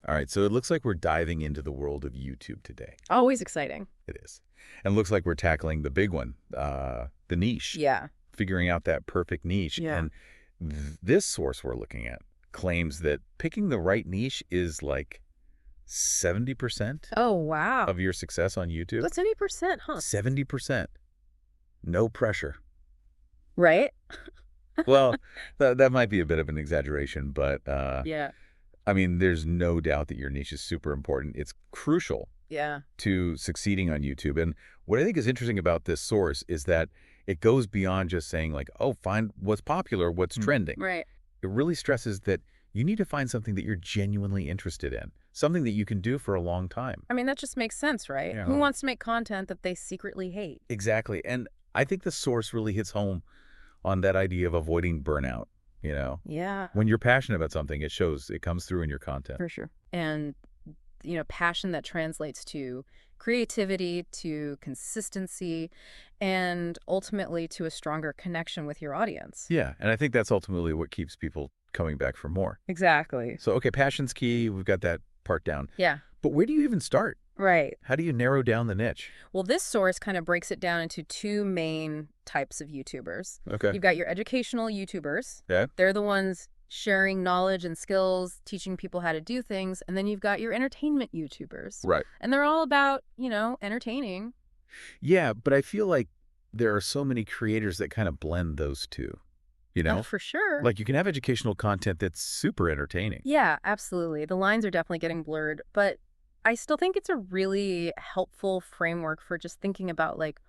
All right, so it looks like we're diving into the world of YouTube today. Always exciting. It is. And it looks like we're tackling the big one, the niche, Yeah. figuring out that perfect niche. Yeah. And this source we're looking at claims that picking the right niche is like 70% Oh, wow. of your success on YouTube. That's 70%, huh? 70%. No pressure. Right? Well, that might be a bit of an exaggeration, but Yeah. I mean, there's no doubt that your niche is super important. It's crucial Yeah. to succeeding on YouTube. And what I think is interesting about this source is that it goes beyond just saying like, oh, find what's popular, what's trending. Right. It really stresses that you need to find something that you're genuinely interested in, something that you can do for a long time. I mean, that just makes sense, right? Yeah. Who wants to make content that they secretly hate? Exactly. And I think the source really hits home on that idea of avoiding burnout, you know? Yeah. When you're passionate about something, it shows, it comes through in your content. For sure. And, passion that translates to creativity, to consistency, and ultimately to a stronger connection with your audience. Yeah, and I think that's ultimately what keeps people coming back for more. Exactly. So, okay, passion's key. We've got that part down. Yeah. But where do you even start? Right. How do you narrow down the niche? Well, this source kind of breaks it down into two main types of YouTubers. Okay. You've got your educational YouTubers. Yeah. They're the ones sharing knowledge and skills, teaching people how to do things. And then you've got your entertainment YouTubers. Right. And they're all about, entertaining. Yeah, but I feel like there are so many creators that kind of blend those two, Oh, for sure. Like you can have educational content that's super entertaining. Yeah, absolutely. The lines are definitely getting blurred, but I still think it's a really helpful framework for just thinking about, like,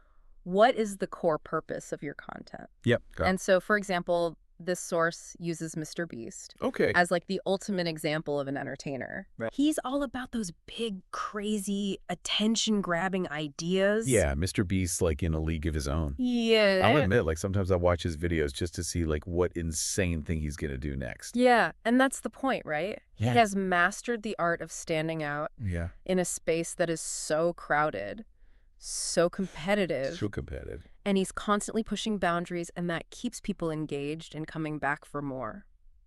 what is the core purpose of your content? Yep. And so, for example, this source uses Mr. Beast Okay. as like the ultimate example of an entertainer. Right. He's all about those big, crazy, attention-grabbing ideas. Yeah, Mr. Beast's like in a league of his own. Yeah. I'll admit, like sometimes I watch his videos just to see like what insane thing he's going to do next. Yeah, and that's the point, right? Yeah. He has mastered the art of standing out Yeah. in a space that is so crowded, so competitive. So competitive. And he's constantly pushing boundaries, and that keeps people engaged and coming back for more.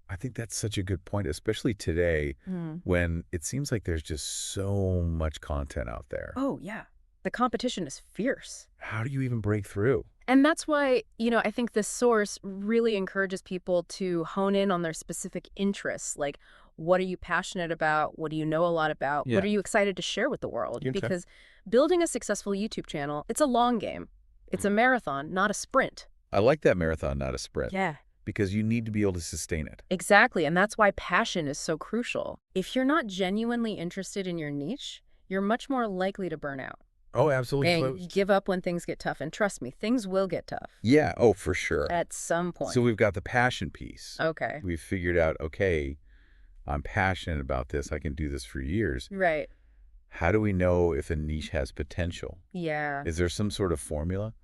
I think that's such a good point, especially today when it seems like there's just so much content out there. Oh, yeah. The competition is fierce. How do you even break through? And that's why, I think this source really encourages people to hone in on their specific interests. Like, what are you passionate about? What do you know a lot about? Yeah. What are you excited to share with the world? Okay. Because building a successful YouTube channel, it's a long game. It's a marathon, not a sprint. I like that marathon, not a sprint. Yeah. Because you need to be able to sustain it. Exactly, and that's why passion is so crucial. If you're not genuinely interested in your niche, you're much more likely to burn out. Oh, absolutely. And give up when things get tough. And trust me, things will get tough. Yeah. Oh, for sure. At some point. So we've got the passion piece. Okay. We've figured out, okay, I'm passionate about this. I can do this for years. Right. How do we know if a niche has potential? Yeah. Is there some sort of formula?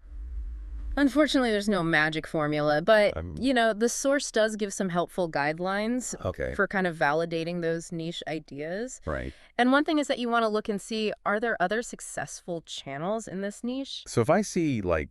Unfortunately, there's no magic formula, but, the source does give some helpful guidelines for kind of validating those niche ideas. Right. And one thing is that you want to look and see, are there other successful channels in this niche? So if I see like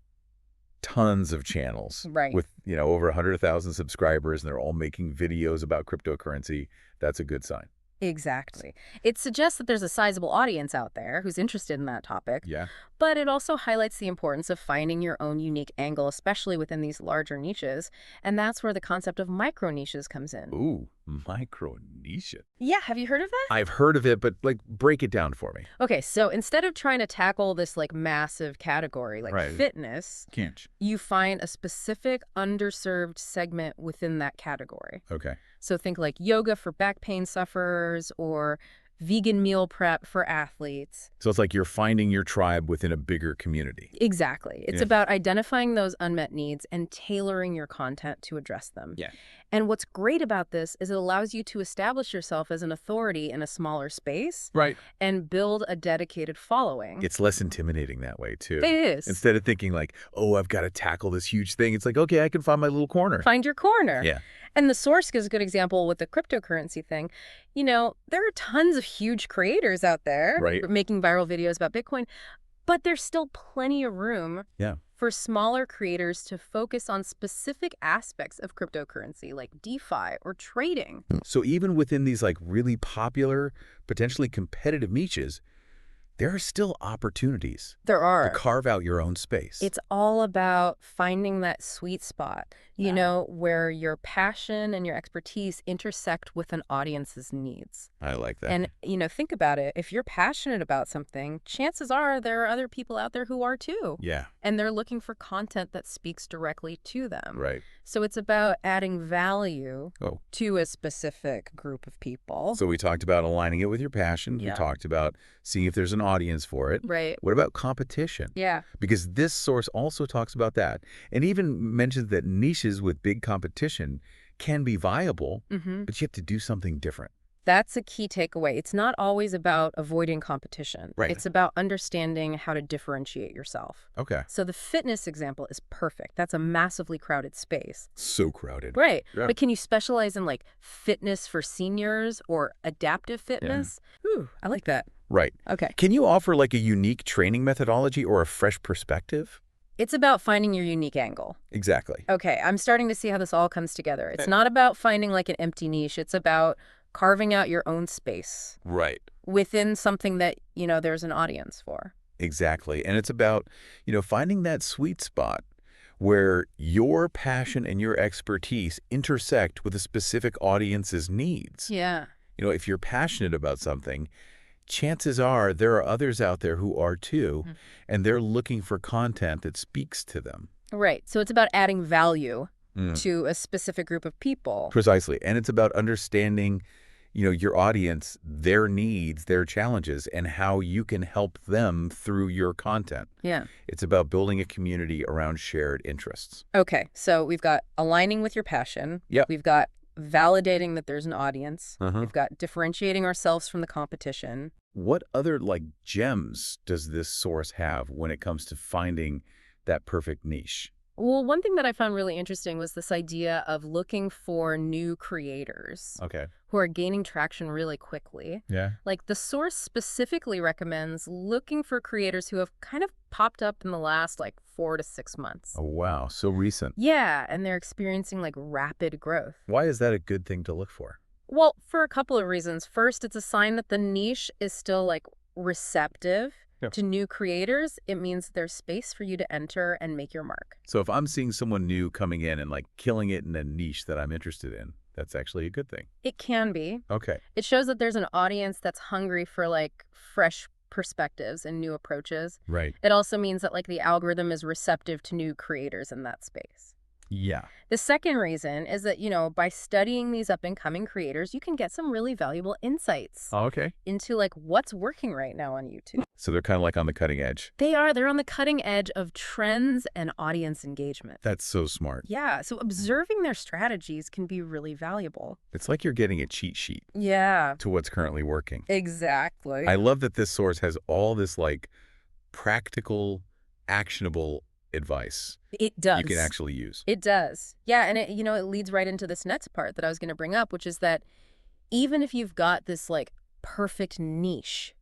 tons of channels with, over 100,000 subscribers and they're all making videos about cryptocurrency, that's a good sign. Exactly. It suggests that there's a sizable audience out there who's interested in that topic. Yeah. But it also highlights the importance of finding your own unique angle, especially within these larger niches. And that's where the concept of micro niches comes in. Ooh, micro niche. Yeah, have you heard of that? I've heard of it, but like break it down for me. Okay, so instead of trying to tackle this like massive category like fitness, you find a specific underserved segment within that category. Okay. So think like yoga for back pain sufferers or vegan meal prep for athletes. So it's like you're finding your tribe within a bigger community. Exactly. It's about identifying those unmet needs and tailoring your content to address them. Yeah. And what's great about this is it allows you to establish yourself as an authority in a smaller space. Right. And build a dedicated following. It's less intimidating that way, too. It is. Instead of thinking like, oh, I've got to tackle this huge thing. It's like, okay, I can find my little corner. Find your corner. Yeah. And the source gives a good example with the cryptocurrency thing. There are tons of huge creators out there making viral videos about Bitcoin, but there's still plenty of room for smaller creators to focus on specific aspects of cryptocurrency like DeFi or trading. So even within these like really popular, potentially competitive niches, there are still opportunities There to are. carve out your own space. It's all about finding that sweet spot, you know, where your passion and your expertise intersect with an audience's needs. I like that. And, you know, think about it. If you're passionate about something, chances are there are other people out there who are too. Yeah. And they're looking for content that speaks directly to them. Right. So it's about adding value to a specific group of people. So we talked about aligning it with your passion. Yeah. We talked about seeing if there's an audience for it. Right. What about competition? Yeah. Because this source also talks about that and even mentions that niches with big competition can be viable, but you have to do something different. That's a key takeaway. It's not always about avoiding competition. Right. It's about understanding how to differentiate yourself. Okay. So the fitness example is perfect. That's a massively crowded space. So crowded. Right. Yeah. But can you specialize in like fitness for seniors or adaptive fitness? Yeah. Ooh, I like that. Right. Okay. Can you offer like a unique training methodology or a fresh perspective? It's about finding your unique angle. Exactly. Okay, I'm starting to see how this all comes together. It's not about finding like an empty niche. It's about carving out your own space. Right. Within something that, you know, there's an audience for. Exactly. And it's about, finding that sweet spot where your passion and your expertise intersect with a specific audience's needs. Yeah. If you're passionate about something, chances are there are others out there who are too, and they're looking for content that speaks to them. Right. So it's about adding value to a specific group of people. Precisely. And it's about understanding, your audience, their needs, their challenges, and how you can help them through your content. Yeah. It's about building a community around shared interests. Okay. So we've got aligning with your passion. Yep. We've got validating that there's an audience. We've got differentiating ourselves from the competition. What other gems does this source have when it comes to finding that perfect niche? Well, one thing that I found really interesting was this idea of looking for new creators who are gaining traction really quickly. Yeah. Like the source specifically recommends looking for creators who have kind of popped up in the last 4 to 6 months. Oh, wow. So recent. Yeah, and they're experiencing rapid growth. Why is that a good thing to look for? Well, for a couple of reasons. First, it's a sign that the niche is still receptive to new creators. It means there's space for you to enter and make your mark. So if I'm seeing someone new coming in and killing it in a niche that I'm interested in, that's actually a good thing. It can be. Okay. It shows that there's an audience that's hungry for fresh perspectives and new approaches. Right. It also means that the algorithm is receptive to new creators in that space. Yeah. The second reason is that, by studying these up-and-coming creators, you can get some really valuable insights into what's working right now on YouTube. So they're kind of on the cutting edge. They are. They're on the cutting edge of trends and audience engagement. That's so smart. Yeah. So observing their strategies can be really valuable. It's like you're getting a cheat sheet. Yeah. To what's currently working. Exactly. I love that this source has all this practical, actionable advice. It does. You can actually use. It does. Yeah, and it it leads right into this next part that I was going to bring up, which is that even if you've got this perfect niche,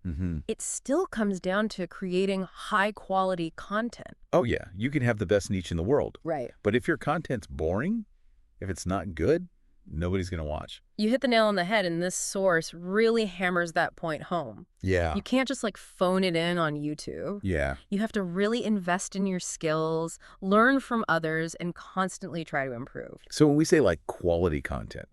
it still comes down to creating high quality content. Oh yeah, you can have the best niche in the world. Right. But if your content's boring, if it's not good, nobody's going to watch. You hit the nail on the head, and this source really hammers that point home. Yeah. You can't just phone it in on YouTube. Yeah. You have to really invest in your skills, learn from others, and constantly try to improve. So when we say quality content,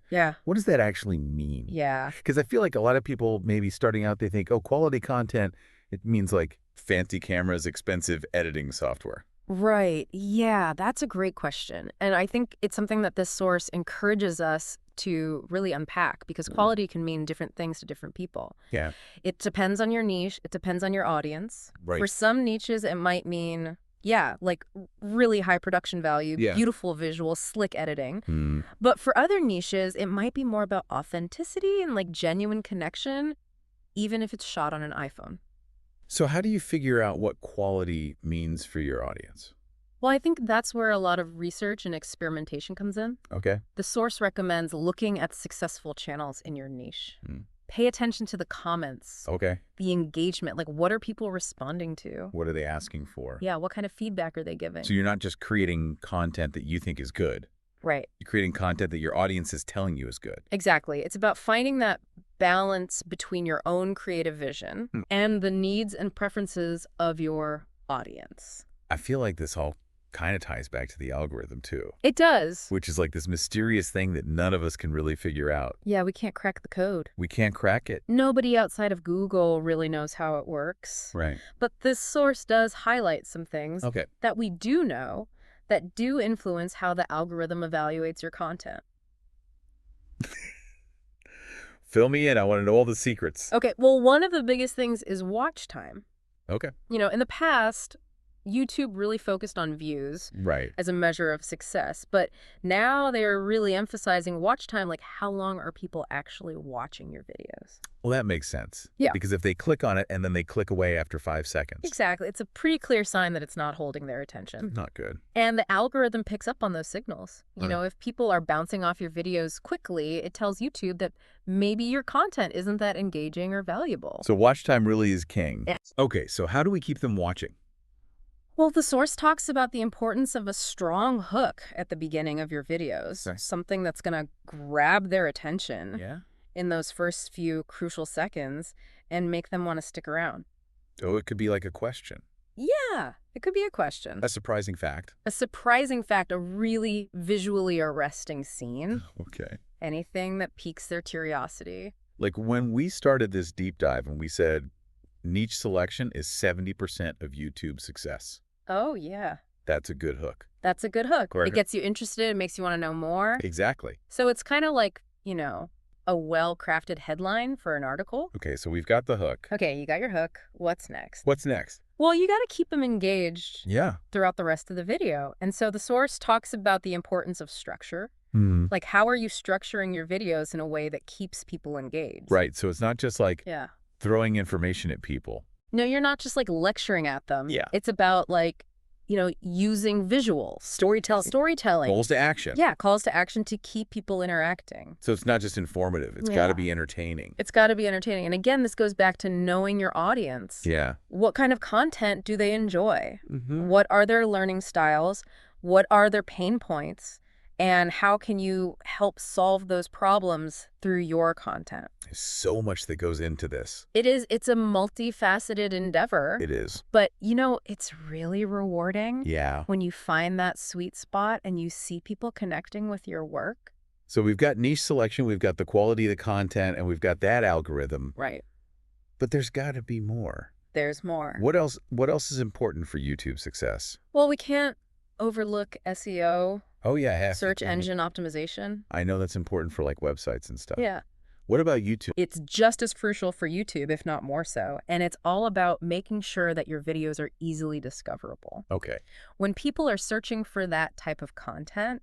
what does that actually mean? Yeah. Because I feel like a lot of people maybe starting out, they think, oh, quality content, it means fancy cameras, expensive editing software. Right. Yeah, that's a great question. And I think it's something that this source encourages us to really unpack, because quality can mean different things to different people. Yeah. It depends on your niche. It depends on your audience. Right. For some niches, it might mean, really high production value, beautiful visuals, slick editing. But for other niches, it might be more about authenticity and genuine connection, even if it's shot on an iPhone. So how do you figure out what quality means for your audience? Well, I think that's where a lot of research and experimentation comes in. Okay. The source recommends looking at successful channels in your niche. Pay attention to the comments, Okay. the engagement. Like, what are people responding to? What are they asking for? Yeah, what kind of feedback are they giving? So you're not just creating content that you think is good. Right. You're creating content that your audience is telling you is good. Exactly. It's about finding that balance between your own creative vision and the needs and preferences of your audience. I feel like this all kind of ties back to the algorithm too. It does. Which is like this mysterious thing that none of us can really figure out. Yeah, we can't crack the code. We can't crack it. Nobody outside of Google really knows how it works. Right. But this source does highlight some things that we do know that do influence how the algorithm evaluates your content. Fill me in. I want to know all the secrets. Okay, well, one of the biggest things is watch time. Okay. You know, in the past, YouTube really focused on views as a measure of success, but now they're really emphasizing watch time, like how long are people actually watching your videos? Well, that makes sense. Yeah. Because if they click on it and then they click away after 5 seconds. Exactly. It's a pretty clear sign that it's not holding their attention. Not good. And the algorithm picks up on those signals. You know, if people are bouncing off your videos quickly, it tells YouTube that maybe your content isn't that engaging or valuable. So watch time really is king. Yes. Okay, so how do we keep them watching? Well, the source talks about the importance of a strong hook at the beginning of your videos, something that's going to grab their attention in those first few crucial seconds and make them want to stick around. Oh, it could be like a question. Yeah, it could be a question. A surprising fact. A surprising fact, a really visually arresting scene. Okay. Anything that piques their curiosity. Like when we started this deep dive and we said niche selection is 70% of YouTube success. Oh, yeah. That's a good hook. That's a good hook. Right. It gets you interested. It makes you want to know more. Exactly. So it's kind of like, you know, a well-crafted headline for an article. Okay, so we've got the hook. Okay, you got your hook. What's next? What's next? Well, you got to keep them engaged throughout the rest of the video. And so the source talks about the importance of structure. Like, how are you structuring your videos in a way that keeps people engaged? Right, so it's not just like throwing information at people. No, you're not just like lecturing at them. Yeah. It's about like, you know, using visuals. Storytelling. Calls to action. Yeah, calls to action to keep people interacting. So it's not just informative. It's got to be entertaining. It's got to be entertaining. And again, this goes back to knowing your audience. Yeah. What kind of content do they enjoy? What are their learning styles? What are their pain points? And how can you help solve those problems through your content? There's so much that goes into this. It's a multifaceted endeavor. It is. But, you know, it's really rewarding. Yeah. When you find that sweet spot and you see people connecting with your work. So we've got niche selection, we've got the quality of the content, and we've got that algorithm. Right. But there's got to be more. There's more. What else is important for YouTube success? Well, we can't overlook SEO. Oh, yeah. Search engine optimization. I know that's important for like websites and stuff. Yeah. What about YouTube? It's just as crucial for YouTube, if not more so. And it's all about making sure that your videos are easily discoverable. Okay. When people are searching for that type of content,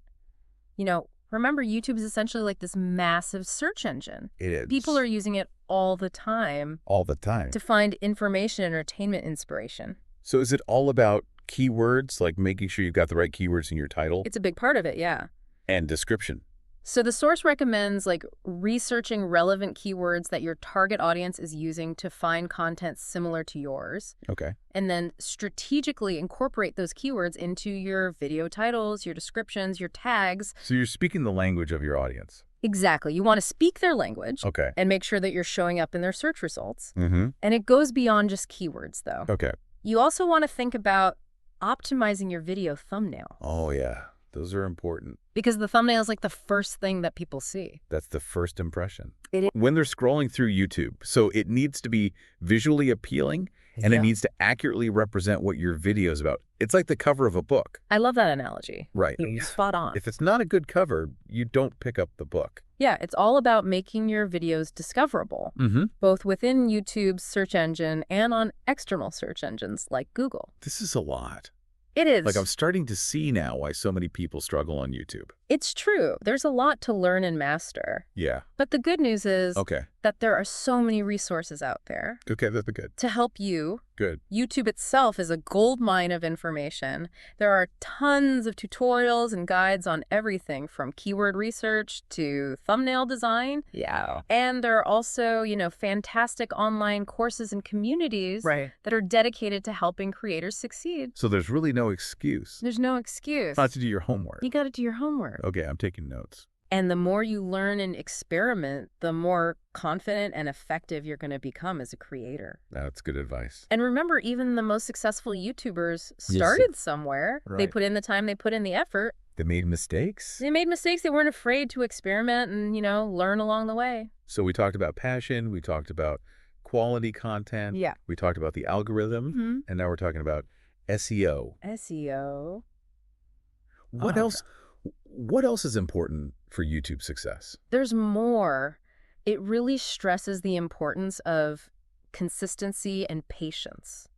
you know, remember YouTube is essentially like this massive search engine. It is. People are using it all the time. All the time. To find information, entertainment, inspiration. So is it all about keywords, like making sure you've got the right keywords in your title? It's a big part of it, yeah. And description. So the source recommends like researching relevant keywords that your target audience is using to find content similar to yours. Okay. And then strategically incorporate those keywords into your video titles, your descriptions, your tags. So you're speaking the language of your audience. Exactly. You want to speak their language. Okay. And make sure that you're showing up in their search results. And it goes beyond just keywords, though. Okay. You also want to think about optimizing your video thumbnail. Oh, yeah. Those are important. Because the thumbnail is like the first thing that people see. That's the first impression. It is. When they're scrolling through YouTube, so it needs to be visually appealing and it needs to accurately represent what your video is about. It's like the cover of a book. I love that analogy. Right. Spot on. If it's not a good cover, you don't pick up the book. Yeah, it's all about making your videos discoverable, both within YouTube's search engine and on external search engines like Google. This is a lot. It is. Like, I'm starting to see now why so many people struggle on YouTube. It's true. There's a lot to learn and master. Yeah. But the good news is Okay. that there are so many resources out there Okay, that's good. to help you. Good. YouTube itself is a gold mine of information. There are tons of tutorials and guides on everything from keyword research to thumbnail design. Yeah. And there are also, fantastic online courses and communities that are dedicated to helping creators succeed. So there's really no excuse There's no excuse. not to do your homework. You got to do your homework. Okay, I'm taking notes. And the more you learn and experiment, the more confident and effective you're going to become as a creator. That's good advice. And remember, even the most successful YouTubers started somewhere. Right. They put in the time, they put in the effort. They made mistakes. They made mistakes. They weren't afraid to experiment and, learn along the way. So we talked about passion. We talked about quality content. Yeah. We talked about the algorithm. And now we're talking about SEO. SEO. What else is important for YouTube success? There's more. It really stresses the importance of consistency and patience.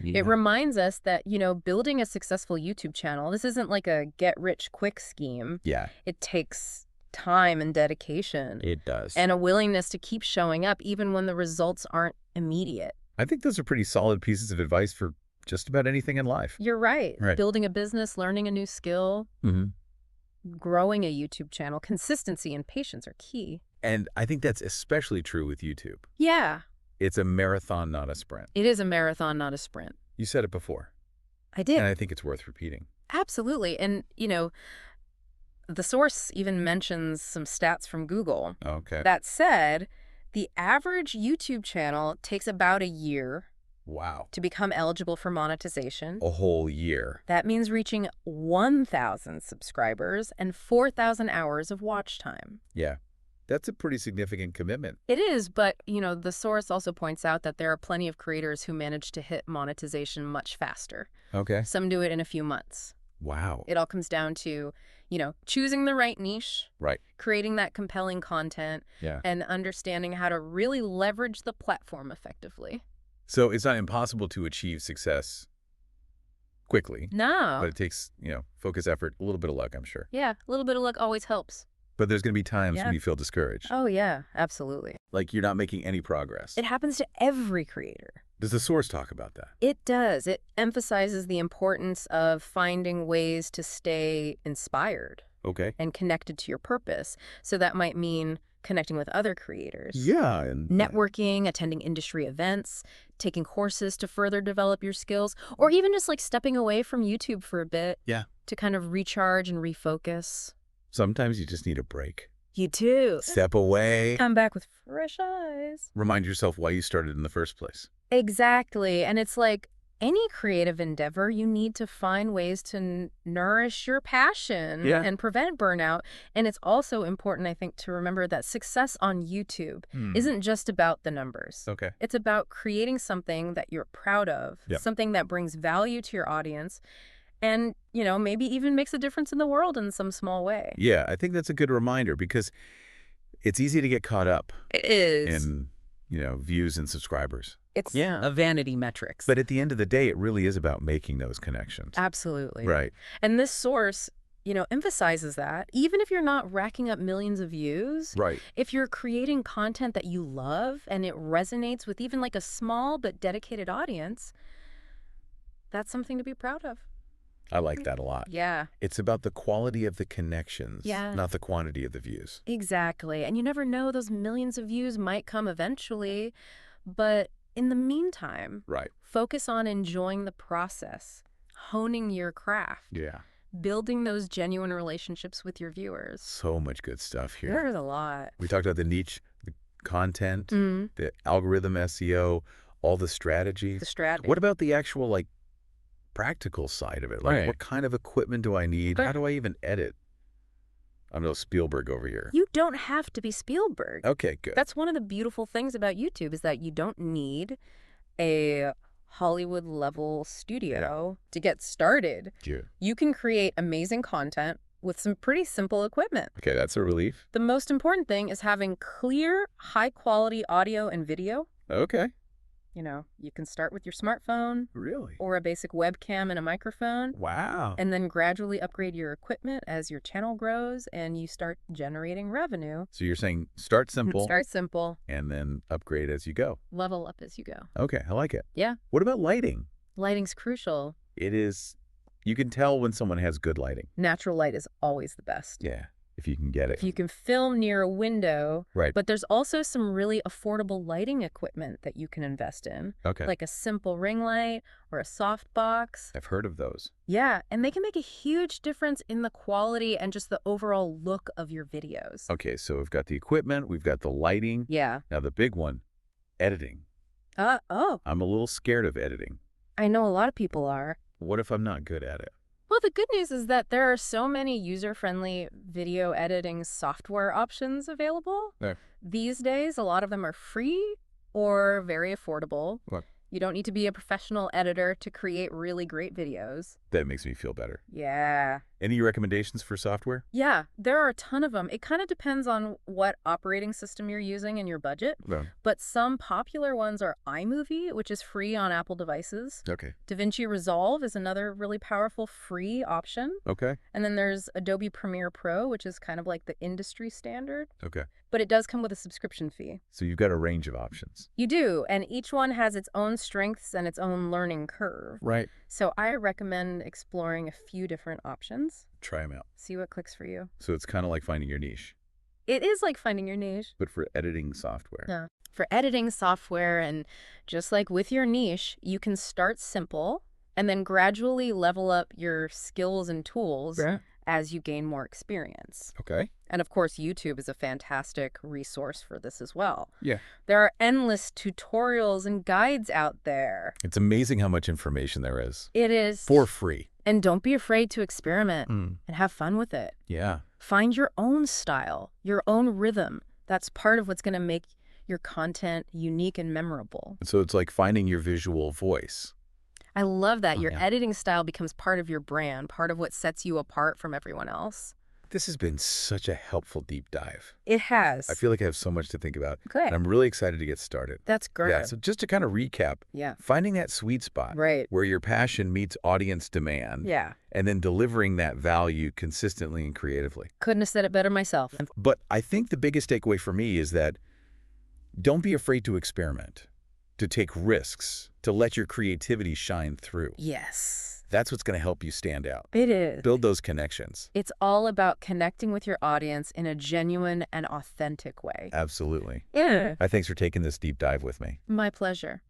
Yeah. It reminds us that, building a successful YouTube channel, this isn't like a get-rich-quick scheme. Yeah. It takes time and dedication. It does. And a willingness to keep showing up even when the results aren't immediate. I think those are pretty solid pieces of advice for just about anything in life. You're right. Building a business, learning a new skill, growing a YouTube channel, consistency and patience are key. And I think that's especially true with YouTube. Yeah. It's a marathon, not a sprint. It is a marathon, not a sprint. You said it before. I did. And I think it's worth repeating. Absolutely. And, the source even mentions some stats from Google. Okay. That said, the average YouTube channel takes about a year. Wow. To become eligible for monetization. A whole year. That means reaching 1,000 subscribers and 4,000 hours of watch time. Yeah. That's a pretty significant commitment. It is, but, the source also points out that there are plenty of creators who manage to hit monetization much faster. Okay. Some do it in a few months. Wow. It all comes down to, choosing the right niche. Right. Creating that compelling content. Yeah. And understanding how to really leverage the platform effectively. So it's not impossible to achieve success quickly. No. But it takes, focus, effort, a little bit of luck, I'm sure. Yeah, a little bit of luck always helps. But there's going to be times when you feel discouraged. Oh, yeah, absolutely. Like you're not making any progress. It happens to every creator. Does the source talk about that? It does. It emphasizes the importance of finding ways to stay inspired. Okay. And connected to your purpose. So that might mean connecting with other creators. Yeah. And networking, attending industry events, taking courses to further develop your skills, or even just stepping away from YouTube for a bit. Yeah. To kind of recharge and refocus. Sometimes you just need a break. You do. Step away. Come back with fresh eyes. Remind yourself why you started in the first place. Exactly. And it's like any creative endeavor, you need to find ways to nourish your passion and prevent burnout. And it's also important, I think, to remember that success on YouTube isn't just about the numbers. Okay. It's about creating something that you're proud of, something that brings value to your audience, and, maybe even makes a difference in the world in some small way. Yeah, I think that's a good reminder because it's easy to get caught up. It is. In, views and subscribers. It's a vanity metrics. But at the end of the day, it really is about making those connections. Absolutely. Right. And this source, emphasizes that even if you're not racking up millions of views, right. If you're creating content that you love and it resonates with even a small but dedicated audience, that's something to be proud of. I like that a lot. Yeah. It's about the quality of the connections, yeah. not the quantity of the views. Exactly. And you never know, those millions of views might come eventually. But in the meantime, focus on enjoying the process, honing your craft. Yeah. Building those genuine relationships with your viewers. So much good stuff here. There's a lot. We talked about the niche, the content, the algorithm SEO, all the strategy. The strategy. What about the actual, practical side of it? What kind of equipment do I need? How do I even edit? I'm no Spielberg over here. You don't have to be Spielberg. Okay, good. That's one of the beautiful things about YouTube is that you don't need a Hollywood-level studio to get started. Yeah. You can create amazing content with some pretty simple equipment. Okay, that's a relief. The most important thing is having clear, high-quality audio and video. Okay. You can start with your smartphone. Really? Or a basic webcam and a microphone. Wow. And then gradually upgrade your equipment as your channel grows and you start generating revenue. So you're saying start simple. Start simple. And then upgrade as you go. Level up as you go. Okay, I like it. Yeah. What about lighting? Lighting's crucial. It is. You can tell when someone has good lighting. Natural light is always the best. Yeah, if you can get it. If you can film near a window. Right. But there's also some really affordable lighting equipment that you can invest in. Okay. Like a simple ring light or a softbox. I've heard of those. Yeah, and they can make a huge difference in the quality and just the overall look of your videos. Okay, so we've got the equipment, we've got the lighting. Yeah. Now the big one, editing. Oh. I'm a little scared of editing. I know a lot of people are. What if I'm not good at it? Well, the good news is that there are so many user-friendly video editing software options available. Yeah. These days, a lot of them are free or very affordable. What? You don't need to be a professional editor to create really great videos. That makes me feel better. Yeah. Any recommendations for software? Yeah, there are a ton of them. It kind of depends on what operating system you're using and your budget. No. But some popular ones are iMovie, which is free on Apple devices. Okay. DaVinci Resolve is another really powerful free option. Okay. And then there's Adobe Premiere Pro, which is kind of like the industry standard. Okay. But it does come with a subscription fee. So you've got a range of options. You do, and each one has its own strengths and its own learning curve. Right. So I recommend exploring a few different options. Try them out. See what clicks for you. So it's kind of like finding your niche. It is like finding your niche. But for editing software. Yeah. For editing software, and just like with your niche, you can start simple and then gradually level up your skills and tools as you gain more experience. Okay. And of course, YouTube is a fantastic resource for this as well. Yeah. There are endless tutorials and guides out there. It's amazing how much information there is. It is. For free. And don't be afraid to experiment and have fun with it. Yeah. Find your own style, your own rhythm. That's part of what's going to make your content unique and memorable. So it's like finding your visual voice. I love that. Your Yeah. editing style becomes part of your brand, part of what sets you apart from everyone else. This has been such a helpful deep dive. It has. I feel like I have so much to think about. Good. And I'm really excited to get started. That's great. Yeah, so just to kind of recap, Yeah. finding that sweet spot Right. where your passion meets audience demand Yeah. and then delivering that value consistently and creatively. Couldn't have said it better myself. But I think the biggest takeaway for me is that don't be afraid to experiment, to take risks, to let your creativity shine through. Yes. That's what's going to help you stand out. It is. Build those connections. It's all about connecting with your audience in a genuine and authentic way. Absolutely. Yeah. Thanks for taking this deep dive with me. My pleasure.